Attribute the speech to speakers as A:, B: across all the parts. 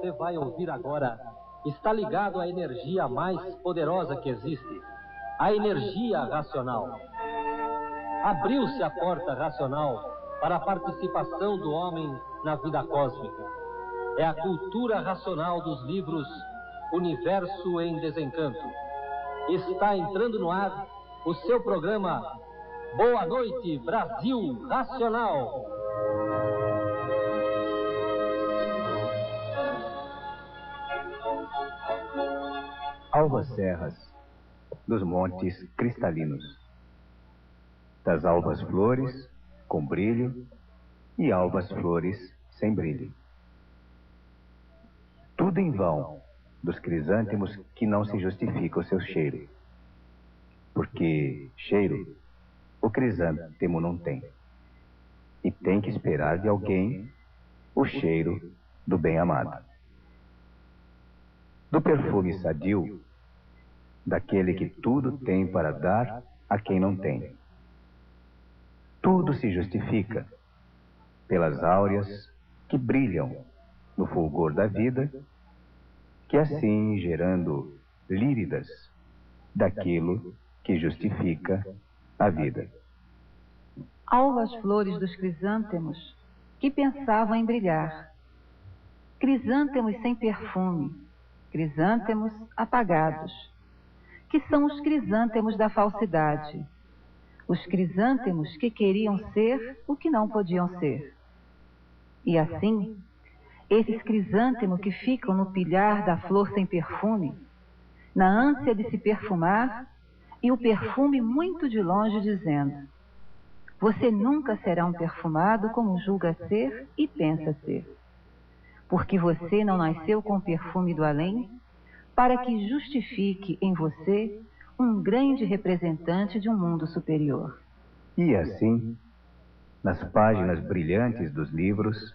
A: você vai ouvir agora está ligado à energia mais poderosa que existe, a energia racional. Abriu-se a porta racional para a participação do homem na vida cósmica. É a cultura racional dos livros Universo em Desencanto. Está entrando no ar o seu programa Boa Noite, Brasil Racional.
B: Alvas serras dos montes cristalinos, das alvas flores com brilho e alvas flores sem brilho. Tudo em vão dos crisântemos que não se justifica o seu cheiro, porque cheiro o crisântemo não tem, e tem que esperar de alguém o cheiro do bem-amado, do perfume sadio, daquele que tudo tem para dar a quem não tem. Tudo se justifica pelas áureas que brilham no fulgor da vida, que assim gerando líridas daquilo que justifica a vida.
C: Alvas flores dos crisântemos que pensavam em brilhar. Crisântemos sem perfume, crisântemos apagados, que são os crisântemos da falsidade. Os crisântemos que queriam ser o que não podiam ser. E assim, esses crisântemos que ficam no pilhar da flor sem perfume, na ânsia de se perfumar, e o perfume muito de longe dizendo: você nunca será um perfumado como julga ser e pensa ser, porque você não nasceu com o perfume do além, para que justifique em você um grande representante de um mundo superior.
B: E assim, nas páginas brilhantes dos livros,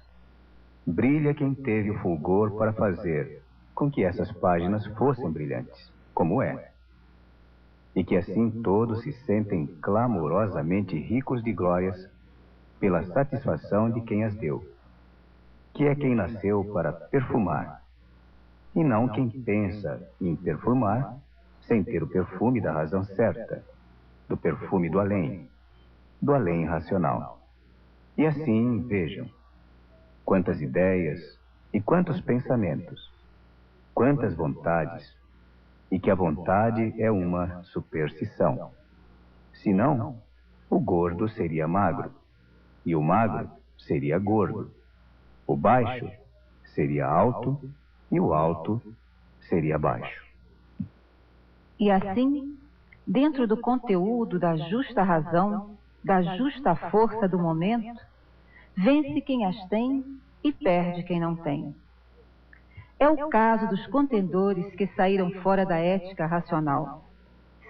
B: brilha quem teve o fulgor para fazer com que essas páginas fossem brilhantes, como é. E que assim todos se sentem clamorosamente ricos de glórias pela satisfação de quem as deu, que é quem nasceu para perfumar, e não quem pensa em perfumar sem ter o perfume da razão certa, do perfume do além racional. E assim, vejam, quantas ideias e quantos pensamentos, quantas vontades, e que a vontade é uma superstição. Senão, o gordo seria magro, e o magro seria gordo, o baixo seria alto, e o alto seria baixo.
C: E assim, dentro do conteúdo da justa razão, da justa força do momento, vence quem as tem e perde quem não tem. É o caso dos contendores que saíram fora da ética racional.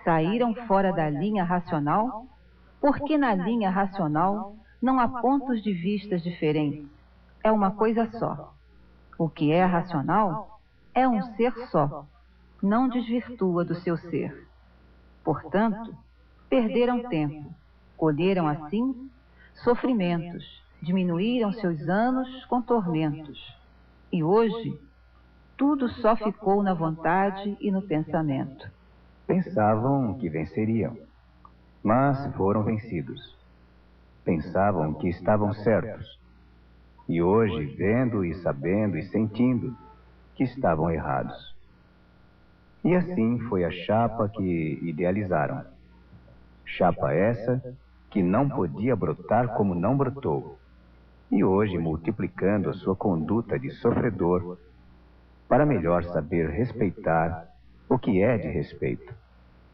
C: Saíram fora da linha racional, porque na linha racional não há pontos de vistas diferentes. É uma coisa só. O que é racional é um ser só, não desvirtua do seu ser. Portanto, perderam tempo, colheram assim sofrimentos, diminuíram seus anos com tormentos. E hoje, tudo só ficou na vontade e no pensamento.
B: Pensavam que venceriam, mas foram vencidos. Pensavam que estavam certos, e hoje, vendo e sabendo e sentindo que estavam errados. E assim foi a chapa que idealizaram. Chapa essa que não podia brotar como não brotou, e hoje multiplicando a sua conduta de sofredor, para melhor saber respeitar o que é de respeito,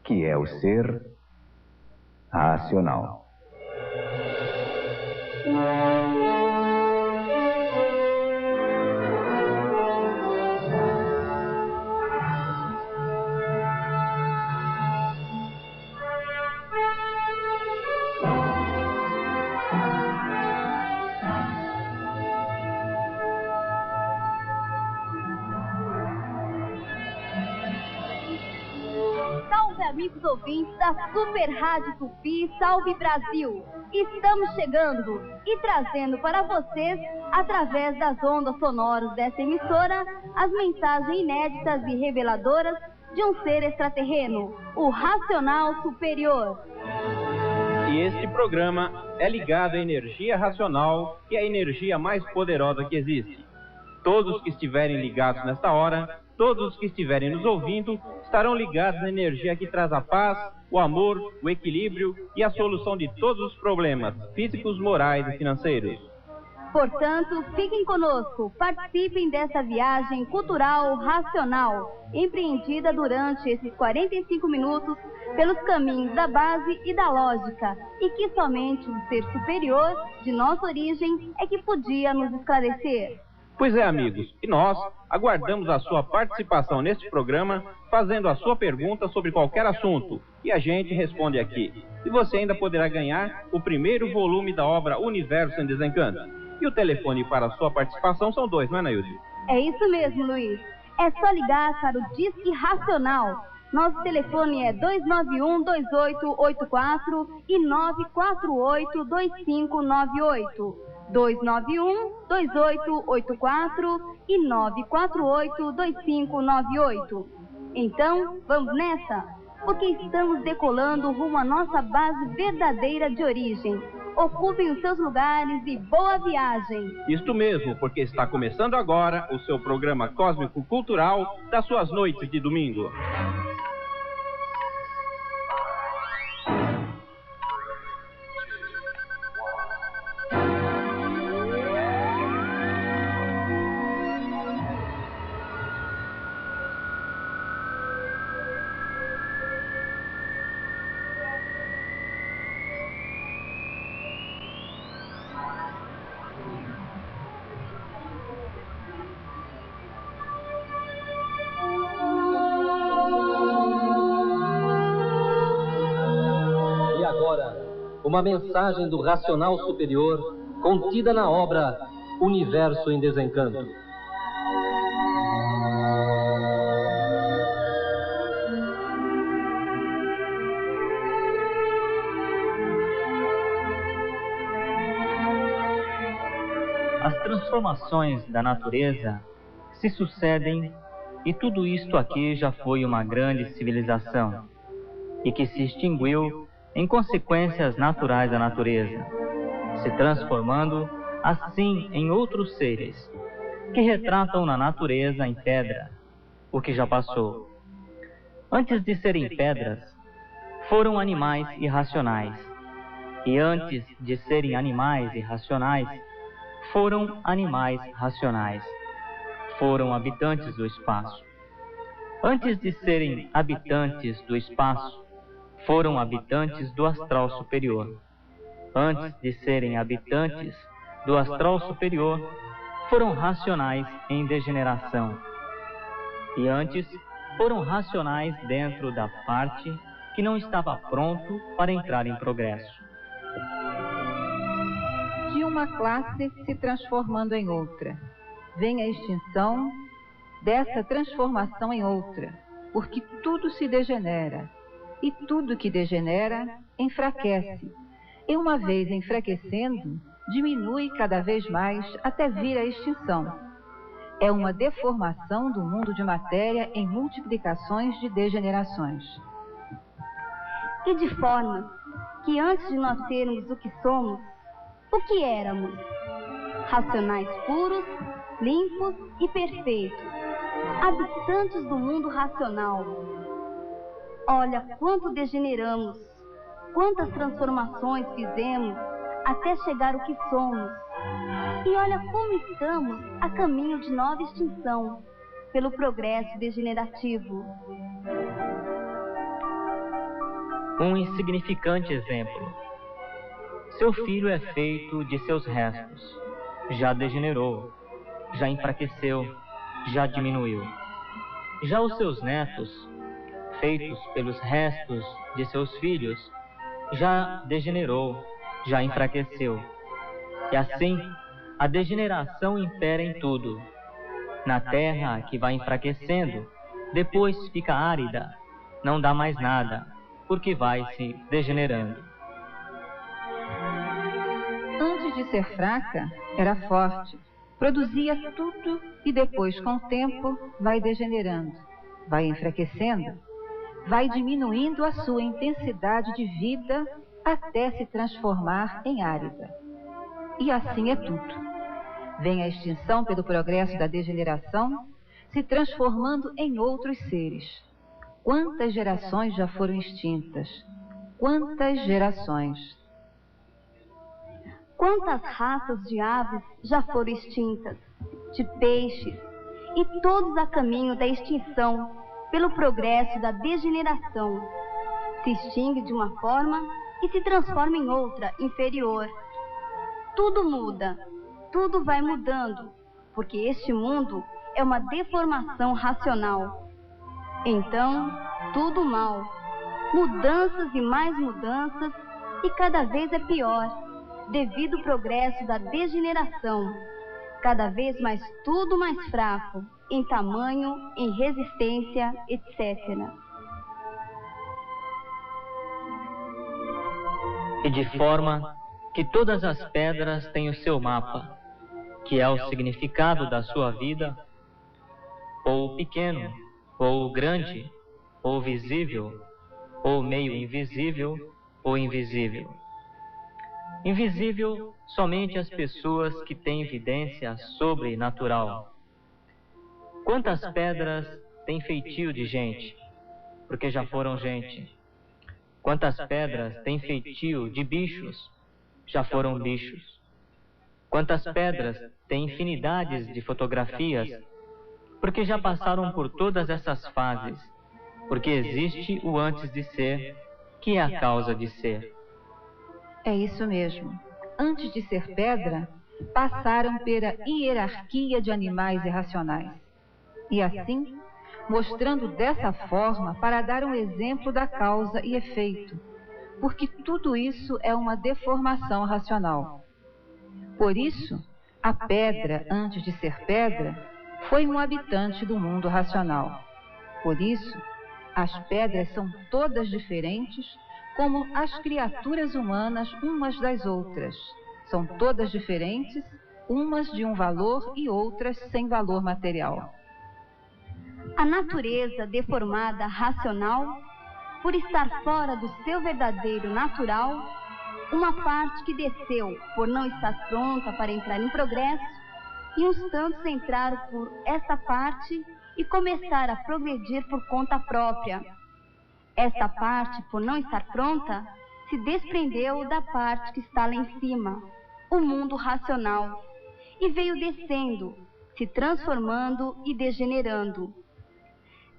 B: que é o ser racional.
D: Amigos ouvintes da Super Rádio Tupi, Salve Brasil! Estamos chegando e trazendo para vocês, através das ondas sonoras dessa emissora, as mensagens inéditas e reveladoras de um ser extraterreno, o Racional Superior.
E: E este programa é ligado à energia racional, que é a energia mais poderosa que existe. Todos que estiverem ligados nesta hora, todos que estiverem nos ouvindo, estarão ligados à energia que traz a paz, o amor, o equilíbrio e a solução de todos os problemas físicos, morais e financeiros.
D: Portanto, fiquem conosco, participem dessa viagem cultural racional, empreendida durante esses 45 minutos pelos caminhos da base e da lógica, e que somente um ser superior, de nossa origem, é que podia nos esclarecer.
E: Pois é, amigos, e nós aguardamos a sua participação neste programa, fazendo a sua pergunta sobre qualquer assunto, e a gente responde aqui. E você ainda poderá ganhar o primeiro volume da obra Universo em Desencanto. E o telefone para a sua participação são 2, não é, Nailde?
D: É isso mesmo, Luiz. É só ligar para o Disque Racional. Nosso telefone é 291-2884 e 948-2598. 291-2884 e 948-2598. Então, vamos nessa? Porque estamos decolando rumo à nossa base verdadeira de origem. Ocupem os seus lugares e boa viagem.
E: Isto mesmo, porque está começando agora o seu programa Cósmico Cultural das suas noites de domingo.
A: Uma mensagem do Racional Superior contida na obra Universo em Desencanto.
F: As transformações da natureza se sucedem e tudo isto aqui já foi uma grande civilização e que se extinguiu em consequências naturais da natureza, se transformando assim em outros seres, que retratam na natureza em pedra o que já passou. Antes de serem pedras, foram animais irracionais, e antes de serem animais irracionais, foram animais racionais, foram habitantes do espaço. Antes de serem habitantes do espaço, foram habitantes do astral superior. Antes de serem habitantes do astral superior, foram racionais em degeneração. E antes, foram racionais dentro da parte que não estava pronto para entrar em progresso.
C: De uma classe se transformando em outra, vem a extinção dessa transformação em outra, porque tudo se degenera. E tudo que degenera, enfraquece. E uma vez enfraquecendo, diminui cada vez mais até vir à extinção. É uma deformação do mundo de matéria em multiplicações de degenerações.
D: E de forma que antes de nós sermos o que somos, o que éramos? Racionais puros, limpos e perfeitos. Habitantes do mundo racional. Olha quanto degeneramos, quantas transformações fizemos até chegar ao que somos. E olha como estamos a caminho de nova extinção, pelo progresso degenerativo.
F: Um insignificante exemplo. Seu filho é feito de seus restos. Já degenerou, já enfraqueceu, já diminuiu. Já os seus netos, feitos pelos restos de seus filhos, já degenerou, já enfraqueceu. E assim, a degeneração impera em tudo. Na terra que vai enfraquecendo, depois fica árida, não dá mais nada, porque vai se degenerando.
C: Antes de ser fraca, era forte, produzia tudo e depois, com o tempo, vai degenerando, vai enfraquecendo, vai diminuindo a sua intensidade de vida até se transformar em árida. E assim é tudo. Vem a extinção pelo progresso da degeneração, se transformando em outros seres. Quantas gerações já foram extintas? Quantas gerações?
D: Quantas raças de aves já foram extintas, de peixes, e todos a caminho da extinção pelo progresso da degeneração. Se extingue de uma forma e se transforma em outra, inferior. Tudo muda, tudo vai mudando, porque este mundo é uma deformação racional. Então, tudo mal. Mudanças e mais mudanças, e cada vez é pior, devido ao progresso da degeneração. Cada vez mais tudo mais fraco, em tamanho, em resistência, etc.
F: E de forma que todas as pedras têm o seu mapa, que é o significado da sua vida, ou pequeno, ou grande, ou visível, ou meio invisível, ou invisível. Invisível somente às pessoas que têm evidência sobrenatural. Quantas pedras têm feitio de gente, porque já foram gente? Quantas pedras têm feitio de bichos, já foram bichos? Quantas pedras têm infinidades de fotografias, porque já passaram por todas essas fases, porque existe o antes de ser, que é a causa de ser.
C: É isso mesmo. Antes de ser pedra, passaram pela hierarquia de animais irracionais. E assim, mostrando dessa forma para dar um exemplo da causa e efeito, porque tudo isso é uma deformação racional. Por isso, a pedra, antes de ser pedra, foi um habitante do mundo racional. Por isso, as pedras são todas diferentes, como as criaturas humanas umas das outras. São todas diferentes, umas de um valor e outras sem valor material.
D: A natureza deformada racional, por estar fora do seu verdadeiro natural, uma parte que desceu por não estar pronta para entrar em progresso, e uns tantos entraram por esta parte e começaram a progredir por conta própria. Esta parte, por não estar pronta, se desprendeu da parte que está lá em cima, o mundo racional, e veio descendo, se transformando e degenerando.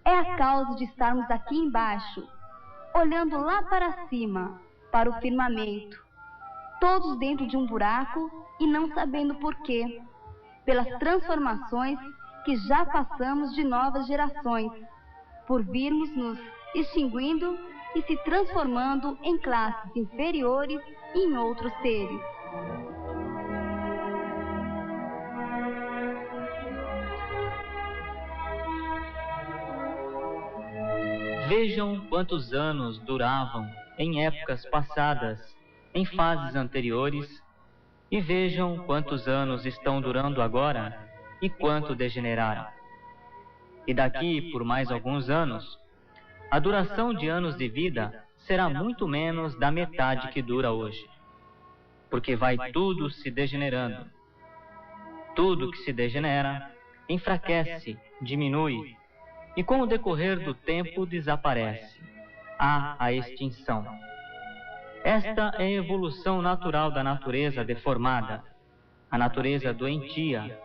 D: É a causa de estarmos aqui embaixo, olhando lá para cima, para o firmamento, todos dentro de um buraco e não sabendo porquê, pelas transformações que já passamos de novas gerações, por virmos nos extinguindo e se transformando em classes inferiores e em outros seres.
F: Vejam quantos anos duravam em épocas passadas, em fases anteriores, e vejam quantos anos estão durando agora e quanto degeneraram. E daqui por mais alguns anos, a duração de anos de vida será muito menos da metade que dura hoje, porque vai tudo se degenerando. Tudo que se degenera enfraquece, diminui, e com o decorrer do tempo desaparece. Há a extinção. Esta é a evolução natural da natureza deformada, a natureza doentia,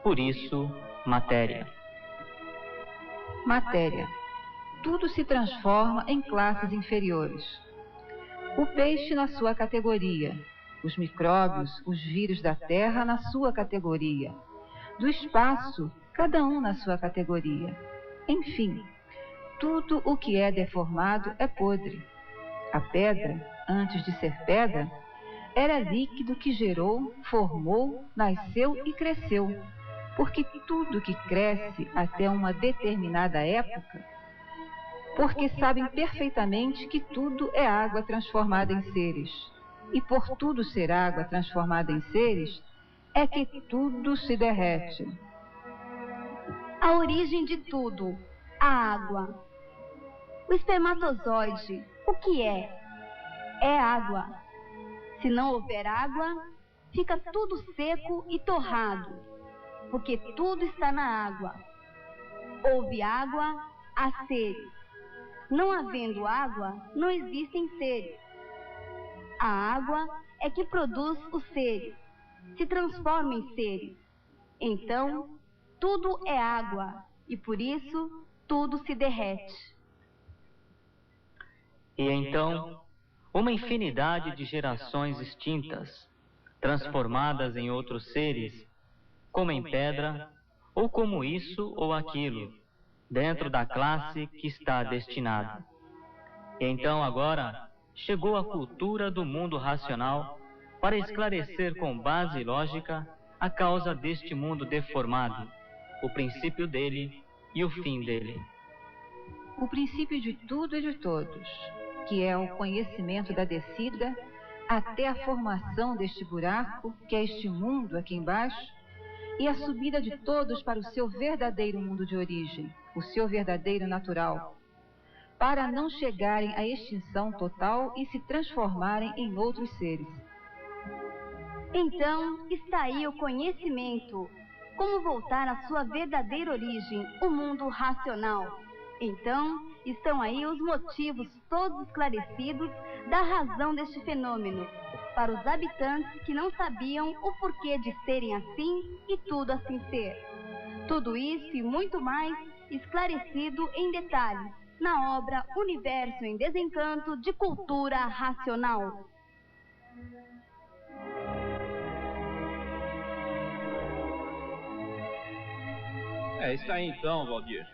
F: por isso, matéria.
C: Matéria. Tudo se transforma em classes inferiores. O peixe na sua categoria, os micróbios, os vírus da terra na sua categoria, do espaço, cada um na sua categoria. Enfim, tudo o que é deformado é podre. A pedra, antes de ser pedra, era líquido que gerou, formou, nasceu e cresceu, porque tudo que cresce até uma determinada época porque sabem perfeitamente que tudo é água transformada em seres. E por tudo ser água transformada em seres, é que tudo se derrete.
D: A origem de tudo, a água. O espermatozoide, o que é? É água. Se não houver água, fica tudo seco e torrado, porque tudo está na água. Houve água, há seres. Não havendo água, não existem seres. A água é que produz os seres, se transforma em seres. Então, tudo é água, e por isso tudo se derrete.
F: E então, uma infinidade de gerações extintas, transformadas em outros seres, como em pedra, ou como isso ou aquilo, dentro da classe que está destinada. E então agora chegou a cultura do mundo racional para esclarecer com base lógica a causa deste mundo deformado, o princípio dele e o fim dele.
C: O princípio de tudo e de todos, que é o conhecimento da descida até a formação deste buraco, que é este mundo aqui embaixo, e a subida de todos para o seu verdadeiro mundo de origem, o seu verdadeiro natural, para não chegarem à extinção total e se transformarem em outros seres.
D: Então, está aí o conhecimento, como voltar à sua verdadeira origem, o mundo racional. Então, estão aí os motivos todos esclarecidos da razão deste fenômeno, para os habitantes que não sabiam o porquê de serem assim e tudo assim ser. Tudo isso e muito mais esclarecido em detalhes na obra Universo em Desencanto de Cultura Racional.
E: Está aí então, Valdir,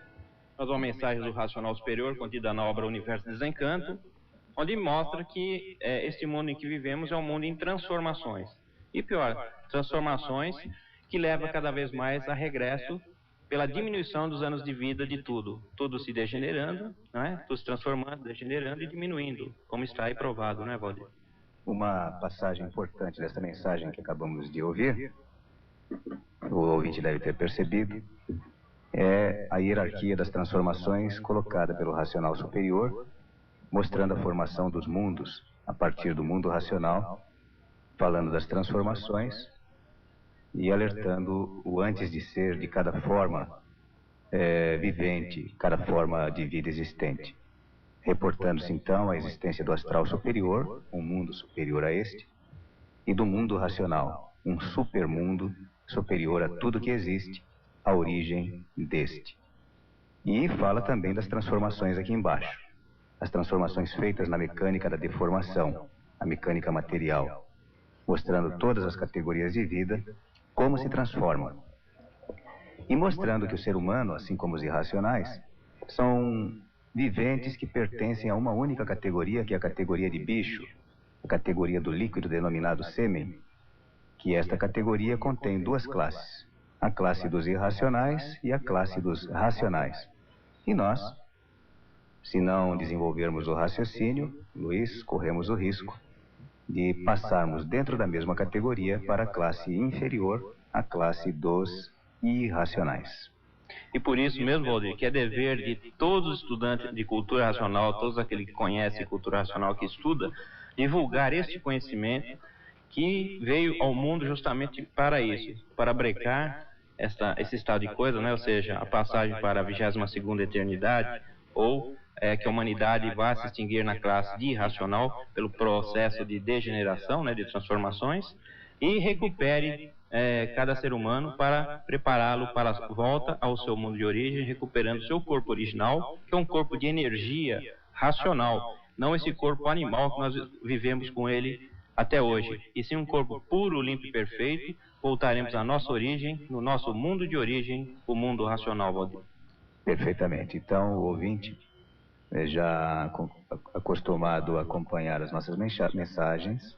E: mais uma mensagem do Racional Superior contida na obra Universo em Desencanto, onde mostra que este mundo em que vivemos é um mundo em transformações. E pior, transformações que levam cada vez mais a regresso pela diminuição dos anos de vida de tudo. Tudo se degenerando, não é? Tudo se transformando, degenerando e diminuindo, como está aí provado, não é, Valdir?
B: Uma passagem importante dessa mensagem que acabamos de ouvir, o ouvinte deve ter percebido, é a hierarquia das transformações colocada pelo racional superior, mostrando a formação dos mundos a partir do mundo racional, falando das transformações e alertando o antes de ser de cada forma vivente, cada forma de vida existente. Reportando-se então a existência do astral superior, um mundo superior a este, e do mundo racional, um supermundo superior a tudo que existe, a origem deste. E fala também das transformações aqui embaixo, as transformações feitas na mecânica da deformação, a mecânica material, mostrando todas as categorias de vida, como se transformam. E mostrando que o ser humano, assim como os irracionais, são viventes que pertencem a uma única categoria, que é a categoria de bicho, a categoria do líquido denominado sêmen, que esta categoria contém duas classes, a classe dos irracionais e a classe dos racionais. E nós, se não desenvolvermos o raciocínio, Luiz, corremos o risco de passarmos dentro da mesma categoria para a classe inferior, a classe dos irracionais.
E: E por isso mesmo, Valdir, que é dever de todos os estudantes de cultura racional, todos aqueles que conhecem cultura racional, que estuda, divulgar este conhecimento que veio ao mundo justamente para isso, para brecar esse estado de coisa, né? Ou seja, a passagem para a 22ª eternidade, ou que a humanidade vá se extinguir na classe de irracional pelo processo de degeneração, né, de transformações, e recupere cada ser humano para prepará-lo para a volta ao seu mundo de origem, recuperando seu corpo original, que é um corpo de energia racional, não esse corpo animal que nós vivemos com ele até hoje, e sim um corpo puro, limpo e perfeito. Voltaremos à nossa origem, no nosso mundo de origem, o mundo racional, Valdir.
B: Perfeitamente. Então, o ouvinte, já acostumado a acompanhar as nossas mensagens,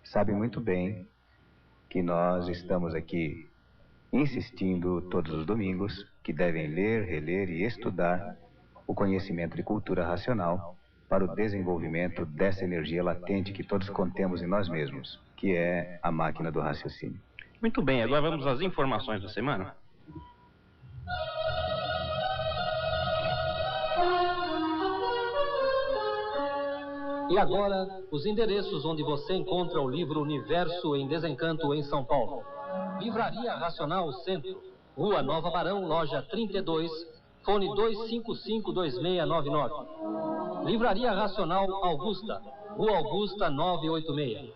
B: sabe muito bem que nós estamos aqui insistindo todos os domingos que devem ler, reler e estudar o conhecimento de cultura racional para o desenvolvimento dessa energia latente que todos contemos em nós mesmos, que é a máquina do raciocínio.
E: Muito bem, agora vamos às informações da semana.
A: E agora, os endereços onde você encontra o livro Universo em Desencanto em São Paulo. Livraria Racional Centro, Rua Nova Barão, loja 32, fone 255-2699. Livraria Racional Augusta, Rua Augusta 986.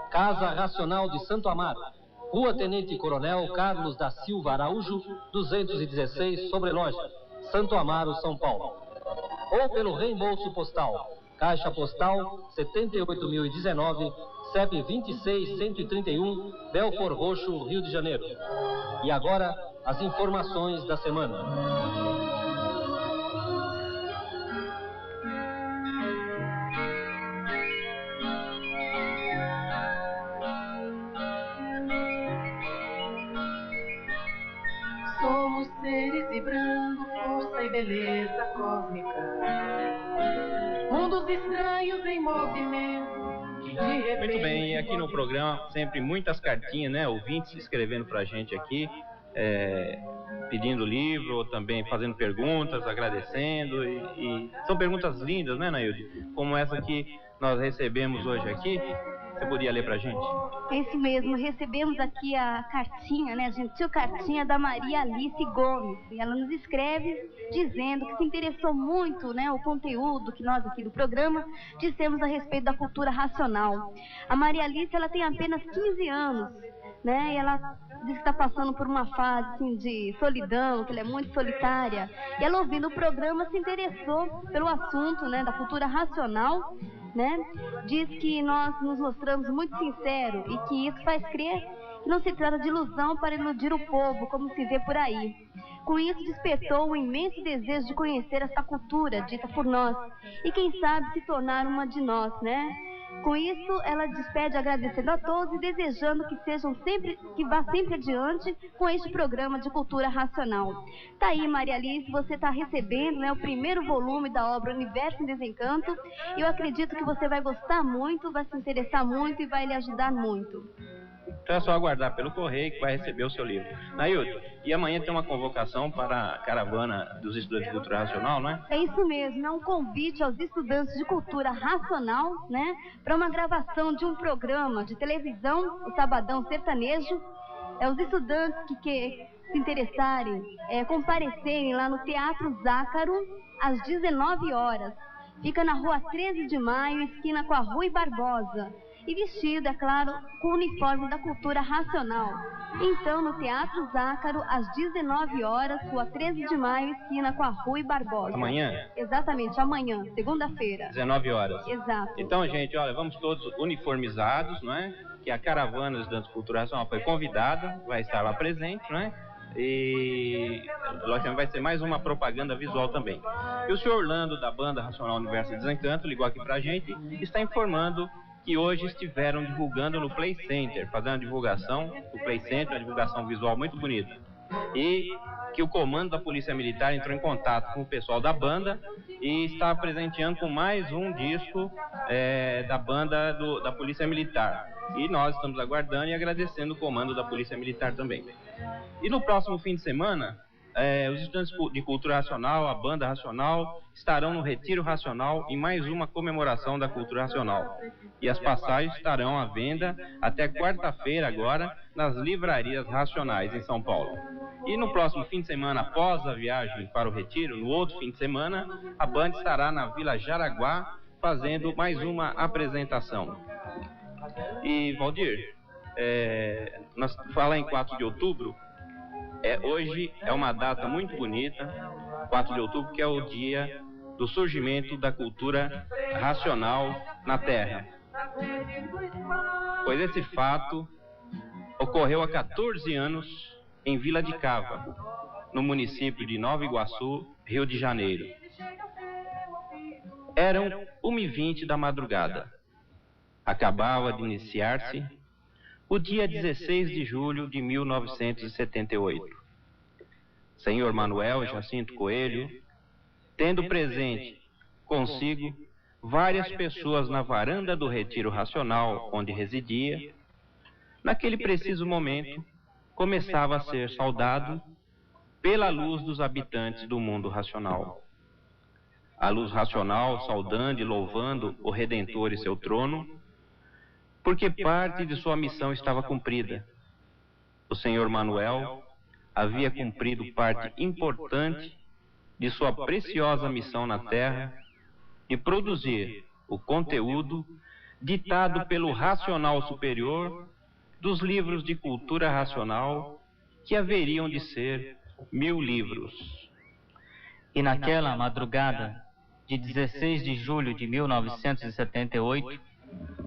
A: Casa Racional de Santo Amaro, Rua Tenente Coronel Carlos da Silva Araújo, 216, Sobreloja, Santo Amaro, São Paulo. Ou pelo reembolso postal. Caixa Postal 78.019, CEP 26131, Belfort Roxo, Rio de Janeiro. E agora, as informações da semana.
G: Somos seres vibrando força e beleza cósmica. Mundos estranhos em movimento.
E: Muito bem, e aqui no programa sempre muitas cartinhas, né? Ouvintes escrevendo pra gente aqui, pedindo livro, ou também fazendo perguntas, agradecendo, e são perguntas lindas, né, Nailde? Como essa que nós recebemos hoje aqui. Você podia ler pra gente?
D: É isso mesmo, recebemos aqui a cartinha, né, a gentil cartinha da Maria Alice Gomes. E ela nos escreve dizendo que se interessou muito, né, o conteúdo que nós aqui do programa dissemos a respeito da cultura racional. A Maria Alice, ela tem apenas 15 anos, né, e ela diz que está passando por uma fase assim, de solidão, que ela é muito solitária. E ela, ouvindo o programa, se interessou pelo assunto, né, da cultura racional, né? Diz que nós nos mostramos muito sinceros e que isso faz crer que não se trata de ilusão para iludir o povo, como se vê por aí. Com isso, despertou um imenso desejo de conhecer essa cultura dita por nós e, quem sabe, se tornar uma de nós, né? Com isso, ela despede agradecendo a todos e desejando que vá sempre adiante com este programa de cultura racional. Tá aí, Maria Alice, você está recebendo, né, o primeiro volume da obra Universo em Desencanto. E eu acredito que você vai gostar muito, vai se interessar muito e vai lhe ajudar muito.
E: Então é só aguardar pelo correio que vai receber o seu livro. Nailton, e amanhã tem uma convocação para a caravana dos estudantes de cultura racional, não é?
D: É isso mesmo, é um convite aos estudantes de cultura racional, né, para uma gravação de um programa de televisão, o Sabadão Sertanejo. Os estudantes que se interessarem, comparecerem lá no Teatro Zácaro, às 19 horas. Fica na rua 13 de Maio, esquina com a Rui Barbosa. E vestido, é claro, com o uniforme da cultura racional. Então, no Teatro Zácaro, às 19 horas, rua 13 de Maio, esquina com a Rui Barbosa.
E: Amanhã?
D: Exatamente, amanhã, segunda-feira.
E: 19 horas.
D: Exato.
E: Então, gente, olha, vamos todos uniformizados, não é? Que a caravana dos estudantes de cultura racional foi convidada, vai estar lá presente, não é? E logicamente vai ser mais uma propaganda visual também. E o senhor Orlando, da banda Racional Universo de Desencanto, ligou aqui pra gente e está informando que hoje estiveram divulgando no Play Center, fazendo a divulgação do Play Center, uma divulgação visual muito bonita. E que o comando da Polícia Militar entrou em contato com o pessoal da banda e está presenteando com mais um disco da banda da Polícia Militar. E nós estamos aguardando e agradecendo o comando da Polícia Militar também. E no próximo fim de semana, os estudantes de cultura racional, a banda racional, estarão no Retiro Racional em mais uma comemoração da cultura racional. E as passagens estarão à venda até quarta-feira agora nas livrarias racionais em São Paulo. E no próximo fim de semana, após a viagem para o Retiro, no outro fim de semana, a banda estará na Vila Jaraguá fazendo mais uma apresentação. E, Valdir, nós falamos em 4 de outubro, hoje é uma data muito bonita, 4 de outubro, que é o dia do surgimento da cultura racional na Terra. Pois esse fato ocorreu há 14 anos em Vila de Cava, no município de Nova Iguaçu, Rio de Janeiro. Eram 1h20 da madrugada. Acabava de iniciar-se o dia 16 de julho de 1978. Senhor Manuel Jacinto Coelho, tendo presente consigo várias pessoas na varanda do retiro racional onde residia, naquele preciso momento começava a ser saudado pela luz dos habitantes do mundo racional. A luz racional saudando e louvando o Redentor e seu trono, porque parte de sua missão estava cumprida. O Senhor Manuel havia cumprido parte importante de sua preciosa missão na Terra de produzir o conteúdo ditado pelo racional superior dos livros de cultura racional, que haveriam de ser 1000 livros.
F: E naquela madrugada de 16 de julho de 1978,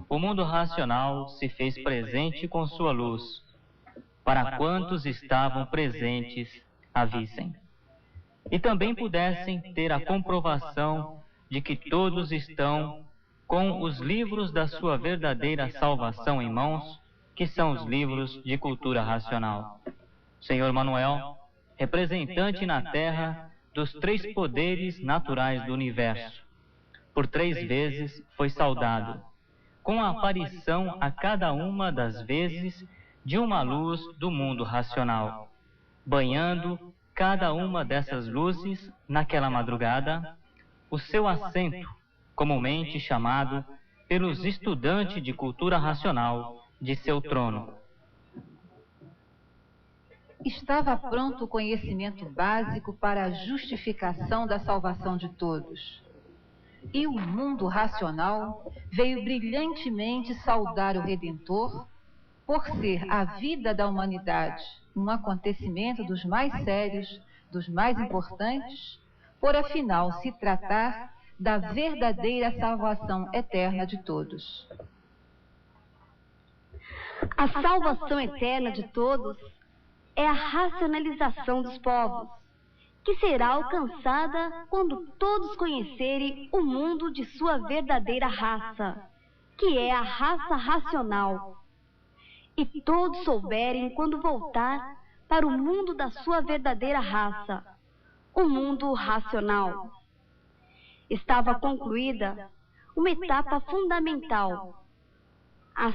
F: o mundo racional se fez presente com sua luz, para quantos estavam presentes a vissem, e também pudessem ter a comprovação de que todos estão com os livros da sua verdadeira salvação em mãos, que são os livros de cultura racional. Senhor Manuel, representante na Terra dos 3 poderes naturais do universo, por 3 vezes foi saudado, com a aparição a cada uma das vezes de uma luz do mundo racional, banhando cada uma dessas luzes naquela madrugada o seu assento, comumente chamado pelos estudantes de cultura racional de seu trono.
C: Estava pronto o conhecimento básico para a justificação da salvação de todos. E o mundo racional veio brilhantemente saudar o Redentor por ser a vida da humanidade um acontecimento dos mais sérios, dos mais importantes, por afinal se tratar da verdadeira salvação eterna de todos.
D: A salvação eterna de todos é a racionalização dos povos, que será alcançada quando todos conhecerem o mundo de sua verdadeira raça, que é a raça racional, e todos souberem quando voltar para o mundo da sua verdadeira raça, o mundo racional. Estava concluída uma etapa fundamental, as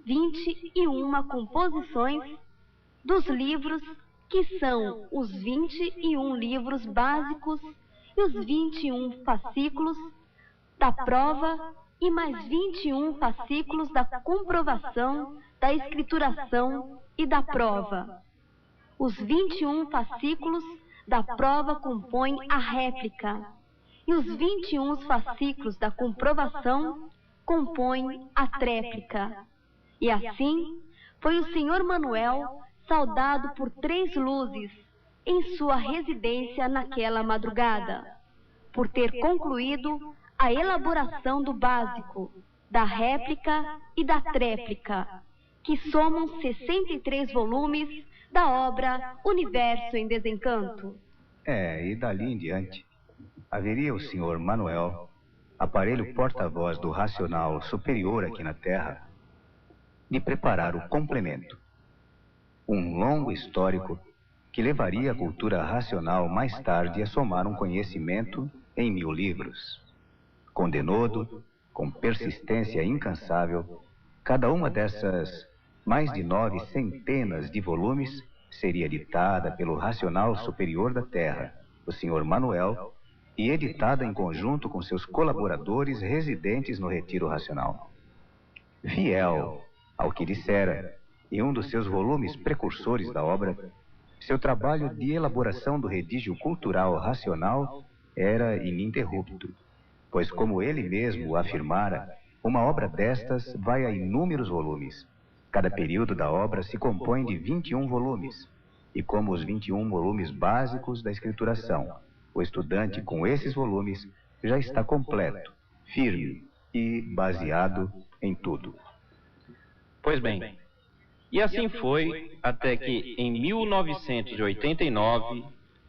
D: 21 composições dos livros, que são os 21 livros básicos e os 21 fascículos da prova e mais 21 fascículos da comprovação, da escrituração e da prova. Os 21 fascículos da prova compõem a réplica e os 21 fascículos da comprovação compõem a tréplica. E assim foi o Senhor Manuel saudado por 3 luzes em sua residência naquela madrugada, por ter concluído a elaboração do básico, da réplica e da tréplica, que somam 63 volumes da obra Universo em Desencanto.
B: E dali em diante, haveria o Senhor Manuel, aparelho porta-voz do racional superior aqui na Terra, de preparar o complemento, um longo histórico que levaria a cultura racional mais tarde a somar um conhecimento em 1000 livros. Com denodo, com persistência incansável, cada uma dessas mais de 9 centenas de volumes seria ditada pelo racional superior da Terra, o Senhor Manuel, e editada em conjunto com seus colaboradores residentes no Retiro Racional. Fiel ao que dissera, em um dos seus volumes precursores da obra, seu trabalho de elaboração do redígio cultural racional era ininterrupto, pois, como ele mesmo afirmara, uma obra destas vai a inúmeros volumes. Cada período da obra se compõe de 21 volumes, e como os 21 volumes básicos da escrituração, o estudante com esses volumes já está completo, firme e baseado em tudo.
E: Pois bem, e assim foi até que, em 1989,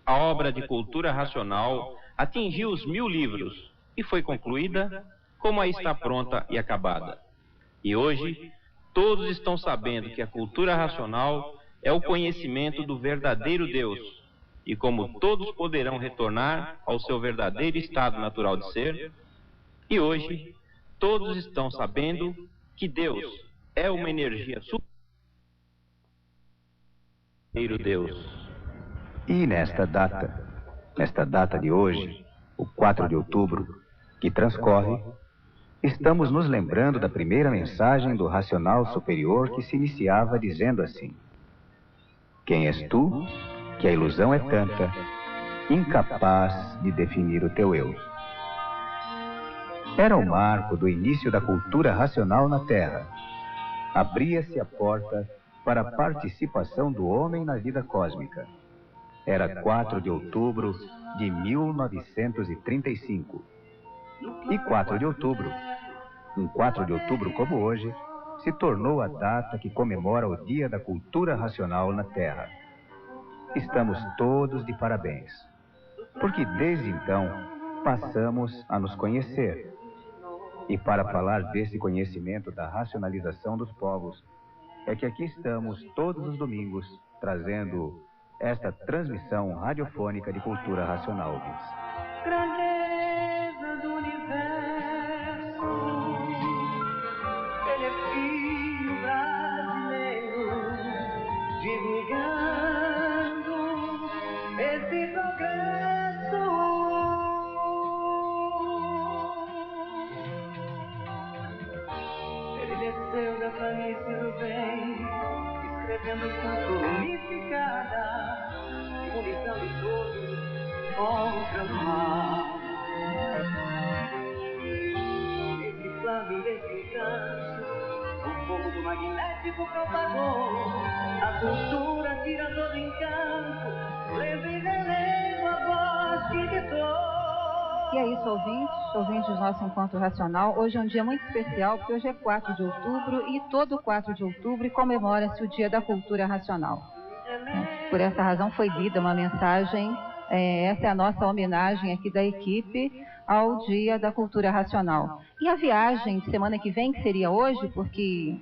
E: a obra de cultura racional atingiu os 1000 livros e foi concluída como aí está pronta e acabada. E hoje, todos estão sabendo que a cultura racional é o conhecimento do verdadeiro Deus, e como todos poderão retornar ao seu verdadeiro estado natural de ser. E hoje, todos estão sabendo que Deus é uma energia superior. Deus.
B: E nesta data de hoje, o 4 de outubro, que transcorre, estamos nos lembrando da primeira mensagem do racional superior que se iniciava dizendo assim: quem és tu, que a ilusão é tanta, incapaz de definir o teu eu? Era o marco do início da cultura racional na Terra. Abria-se a porta para a participação do homem na vida cósmica. Era 4 de outubro de 1935. E 4 de outubro, um 4 de outubro como hoje, se tornou a data que comemora o Dia da Cultura Racional na Terra. Estamos todos de parabéns, porque desde então passamos a nos conhecer. E para falar desse conhecimento da racionalização dos povos, é que aqui estamos todos os domingos trazendo esta transmissão radiofônica de cultura racional.
G: Grandeza do universo, ele é filho brasileiro, divulgando esse progresso. Ele desceu da planície do bem, escrevendo canto unificada, imunizando todos contra o mal. Esse plano e esse encanto, o fogo do magnético propagou, a cultura tira todo encanto, leva e releva a voz que ditou.
C: E é isso, ouvintes do nosso Encontro Racional. Hoje é um dia muito especial, porque hoje é 4 de outubro e todo 4 de outubro comemora-se o Dia da Cultura Racional. Por essa razão foi lida uma mensagem, essa é a nossa homenagem aqui da equipe ao Dia da Cultura Racional. E a viagem de semana que vem, que seria hoje, porque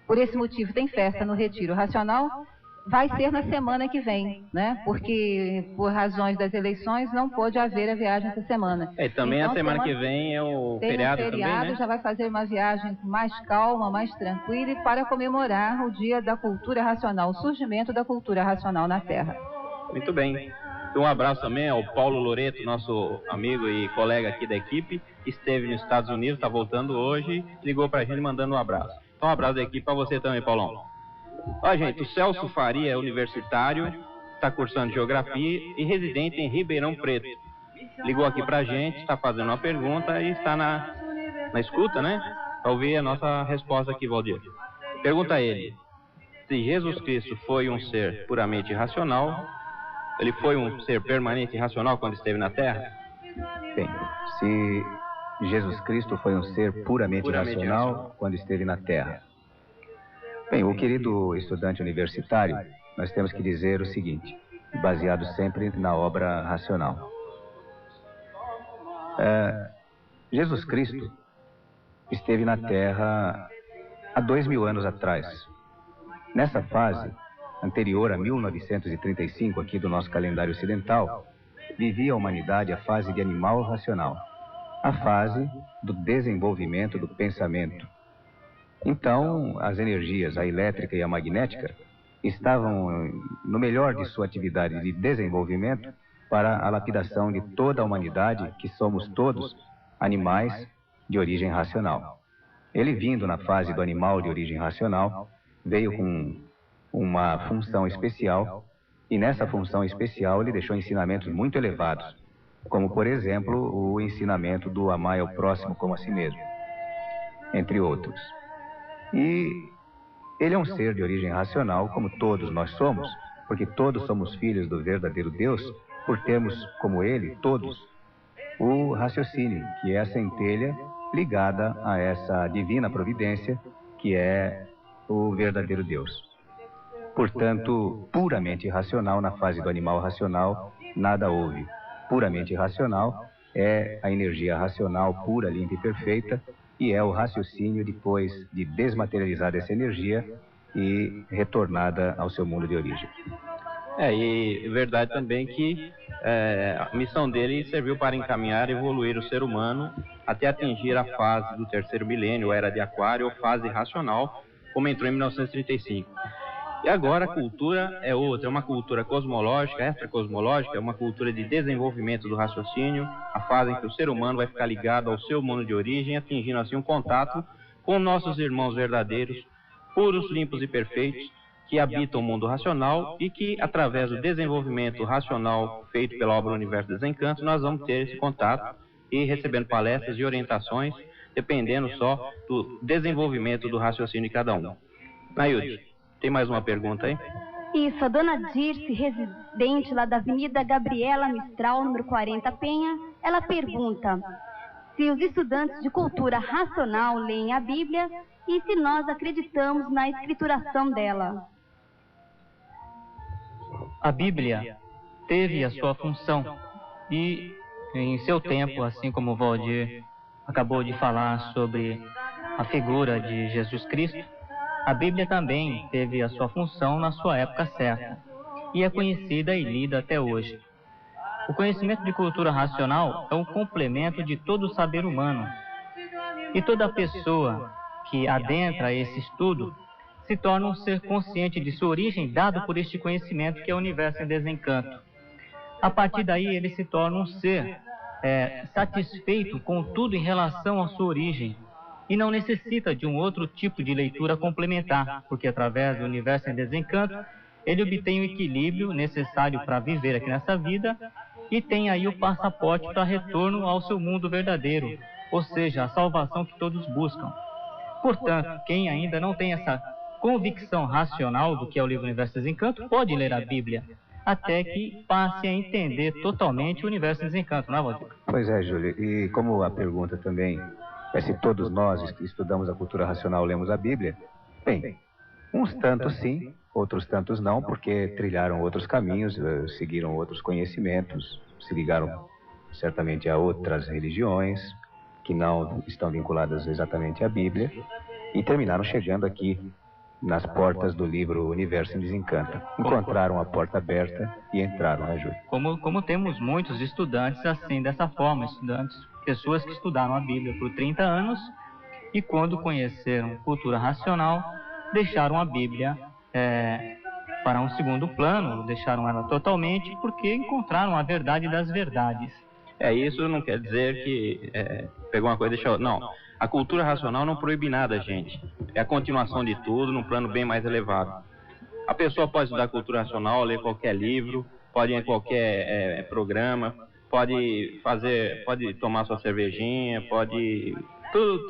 C: por esse motivo tem festa no Retiro Racional, vai ser na semana que vem, né? Porque por razões das eleições não pôde haver a viagem essa semana.
E: E também então, a semana que vem é o feriado também, né?
C: Já vai fazer uma viagem mais calma, mais tranquila, e para comemorar o Dia da Cultura Racional, o surgimento da cultura racional na Terra.
E: Muito bem. Um abraço também ao Paulo Loreto, nosso amigo e colega aqui da equipe, que esteve nos Estados Unidos, está voltando hoje, ligou para a gente mandando um abraço. Então um abraço da equipe para você também, Paulão. Ó, gente, o Celso Faria é universitário, está cursando Geografia e residente em Ribeirão Preto. Ligou aqui pra gente, está fazendo uma pergunta e está na escuta, né? Para ouvir a nossa resposta aqui, Valdir. Pergunta a ele: se Jesus Cristo foi um ser puramente racional, ele foi um ser permanente e racional quando esteve na Terra?
B: Bem, se Jesus Cristo foi um ser puramente racional quando esteve na Terra. Bem, o querido estudante universitário, nós temos que dizer o seguinte, baseado sempre na obra racional. Jesus Cristo esteve na Terra há 2000 anos atrás. Nessa fase, anterior a 1935, aqui do nosso calendário ocidental, vivia a humanidade a fase de animal racional, a fase do desenvolvimento do pensamento. Então, as energias, a elétrica e a magnética, estavam no melhor de sua atividade de desenvolvimento para a lapidação de toda a humanidade, que somos todos animais de origem racional. Ele, vindo na fase do animal de origem racional, veio com uma função especial, e nessa função especial ele deixou ensinamentos muito elevados, como, por exemplo, o ensinamento do amar ao próximo como a si mesmo, entre outros. E ele é um ser de origem racional, como todos nós somos, porque todos somos filhos do verdadeiro Deus, por termos, como ele, todos, o raciocínio, que é a centelha ligada a essa divina providência, que é o verdadeiro Deus. Portanto, puramente racional, na fase do animal racional, nada houve. Puramente racional é a energia racional pura, limpa e perfeita, e é o raciocínio depois de desmaterializar essa energia e retornada ao seu mundo de origem.
E: E é verdade também que a missão dele serviu para encaminhar e evoluir o ser humano até atingir a fase do terceiro milênio, era de Aquário, ou fase racional, como entrou em 1935. E agora a cultura é outra, é uma cultura cosmológica, extracosmológica, é uma cultura de desenvolvimento do raciocínio, a fase em que o ser humano vai ficar ligado ao seu mundo de origem, atingindo assim um contato com nossos irmãos verdadeiros, puros, limpos e perfeitos, que habitam o mundo racional e que, através do desenvolvimento racional feito pela obra Universo Desencanto, nós vamos ter esse contato e recebendo palestras e orientações, dependendo só do desenvolvimento do raciocínio de cada um. Nailde, tem mais uma pergunta aí?
D: Isso, a dona Dirce, residente lá da Avenida Gabriela Mistral, número 40 Penha, ela pergunta se os estudantes de cultura racional leem a Bíblia e se nós acreditamos na escrituração dela.
F: A Bíblia teve a sua função e, em seu tempo, assim como o Valdir acabou de falar sobre a figura de Jesus Cristo, a Bíblia também teve a sua função na sua época certa e é conhecida e lida até hoje. O conhecimento de cultura racional é um complemento de todo o saber humano e toda pessoa que adentra esse estudo se torna um ser consciente de sua origem dado por este conhecimento que é o Universo em Desencanto. A partir daí ele se torna um ser satisfeito com tudo em relação à sua origem e não necessita de um outro tipo de leitura complementar, porque através do Universo em Desencanto, ele obtém o equilíbrio necessário para viver aqui nessa vida e tem aí o passaporte para retorno ao seu mundo verdadeiro, ou seja, a salvação que todos buscam. Portanto, quem ainda não tem essa convicção racional do que é o livro Universo em Desencanto, pode ler a Bíblia, até que passe a entender totalmente o Universo em Desencanto, não é, Valdir?
B: Pois é, Júlio, e como a pergunta também é se todos nós que estudamos a cultura racional lemos a Bíblia, bem, uns tantos sim, outros tantos não, porque trilharam outros caminhos, seguiram outros conhecimentos, se ligaram certamente a outras religiões que não estão vinculadas exatamente à Bíblia e terminaram chegando aqui nas portas do livro Universo em Desencanto. Encontraram a porta aberta e entraram, né, Júlio?
F: Como temos muitos estudantes assim, dessa forma, pessoas que estudaram a Bíblia por 30 anos e quando conheceram cultura racional, deixaram a Bíblia para um segundo plano, deixaram ela totalmente porque encontraram a verdade das verdades.
E: Isso não quer dizer que pegou uma coisa e deixou outra. Não, a cultura racional não proíbe nada, gente. É a continuação de tudo num plano bem mais elevado. A pessoa pode estudar cultura racional, ler qualquer livro, pode ir em qualquer programa, pode tomar sua cervejinha, pode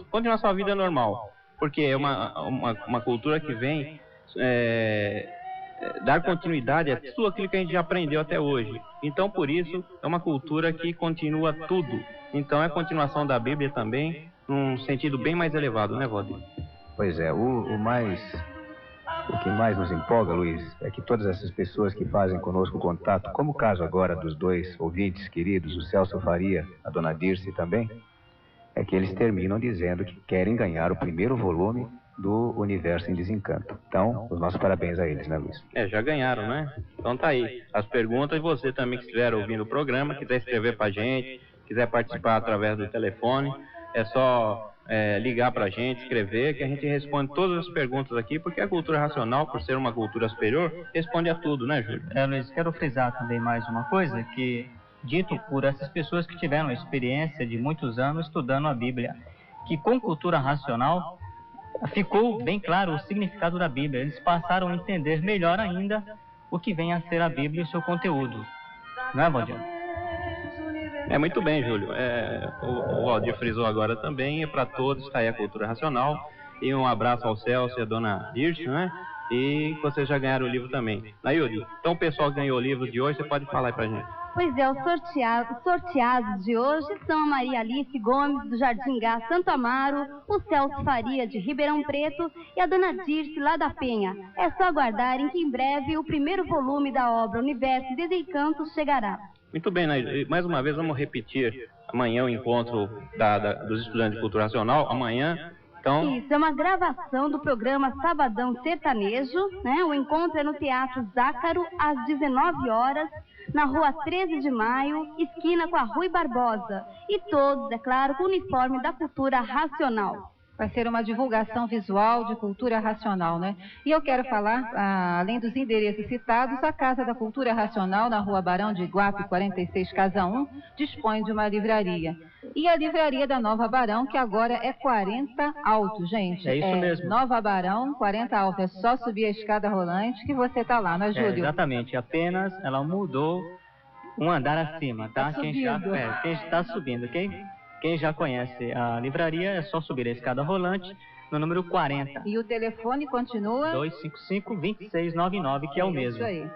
E: continuar sua vida normal. Porque é uma cultura que vem dar continuidade a tudo aquilo que a gente já aprendeu até hoje. Então, por isso, é uma cultura que continua tudo. Então, é a continuação da Bíblia também, num sentido bem mais elevado, né, Valdir?
B: Pois é, o que mais nos empolga, Luiz, é que todas essas pessoas que fazem conosco contato, como o caso agora dos dois ouvintes queridos, o Celso Faria, a dona Dirce também, é que eles terminam dizendo que querem ganhar o primeiro volume do Universo em Desencanto. Então, os nossos parabéns a eles, né, Luiz?
E: Já ganharam, né? Então tá aí. As perguntas, você também que estiver ouvindo o programa, quiser escrever pra gente, quiser participar através do telefone, é só ligar pra gente, escrever, que a gente responde todas as perguntas aqui, porque a cultura racional, por ser uma cultura superior, responde a tudo, né, Júlio?
F: Luiz, quero frisar também mais uma coisa, que dito por essas pessoas que tiveram a experiência de muitos anos estudando a Bíblia, que com cultura racional ficou bem claro o significado da Bíblia. Eles passaram a entender melhor ainda o que vem a ser a Bíblia e o seu conteúdo. Não é, Valdir?
E: Muito bem, Júlio. O Valdir frisou agora também, para todos está aí a cultura racional. E um abraço ao Celso e à dona Dirce, né? E vocês já ganharam o livro também. Nailde, então o pessoal que ganhou o livro de hoje, você pode falar aí pra gente.
D: Pois é, os sorteados de hoje são a Maria Alice Gomes, do Jardim Gás, Santo Amaro, o Celso Faria, de Ribeirão Preto, e a dona Dirce, lá da Penha. É só aguardarem que em breve o primeiro volume da obra Universo em Desencanto chegará.
E: Muito bem, Nailde. Mais uma vez vamos repetir amanhã o encontro dos estudantes de cultura racional. Amanhã, Então,
D: Isso, é uma gravação do programa Sabadão Sertanejo, né? O encontro é no Teatro Zácaro, às 19 horas, na Rua 13 de Maio, esquina com a Rui Barbosa. E todos, é claro, com o uniforme da cultura racional.
C: Vai ser uma divulgação visual de cultura racional, né? E eu quero falar, além dos endereços citados, a Casa da Cultura Racional, na Rua Barão de Iguape, 46, Casa 1, dispõe de uma livraria. E a livraria da Nova Barão, que agora é 40 alto, gente.
F: É isso mesmo.
C: Nova Barão, 40 alto. É só subir a escada rolante que você tá lá, né, Júlio?
F: Exatamente. Apenas ela mudou um andar acima, tá?
C: Tá
F: Quem está subindo. Quem já conhece a livraria é só subir a escada rolante no número 40.
C: E o telefone continua?
F: 255-2699, que é o mesmo.
C: Isso aí.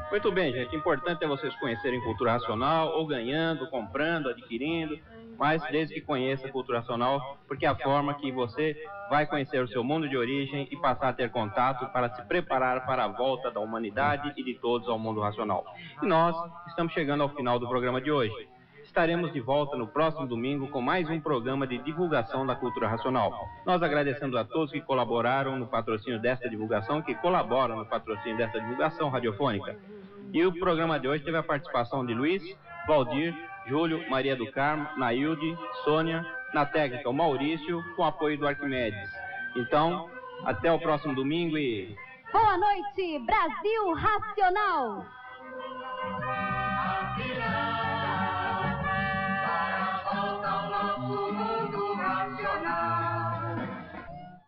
E: muito bem, gente. Importante é vocês conhecerem cultura racional, ou ganhando, comprando, adquirindo, mas desde que conheça a cultura racional, porque é a forma que você vai conhecer o seu mundo de origem e passar a ter contato para se preparar para a volta da humanidade e de todos ao mundo racional. E nós estamos chegando ao final do programa de hoje. Estaremos de volta no próximo domingo com mais um programa de divulgação da cultura racional. Nós agradecemos a todos que colaboraram no patrocínio desta divulgação, que colaboram no patrocínio desta divulgação radiofônica. E o programa de hoje teve a participação de Luiz, Valdir, Júlio, Maria do Carmo, Nailde, Sônia, na técnica o Maurício, com apoio do Arquimedes. Então, até o próximo domingo e...
D: Boa noite, Brasil Racional!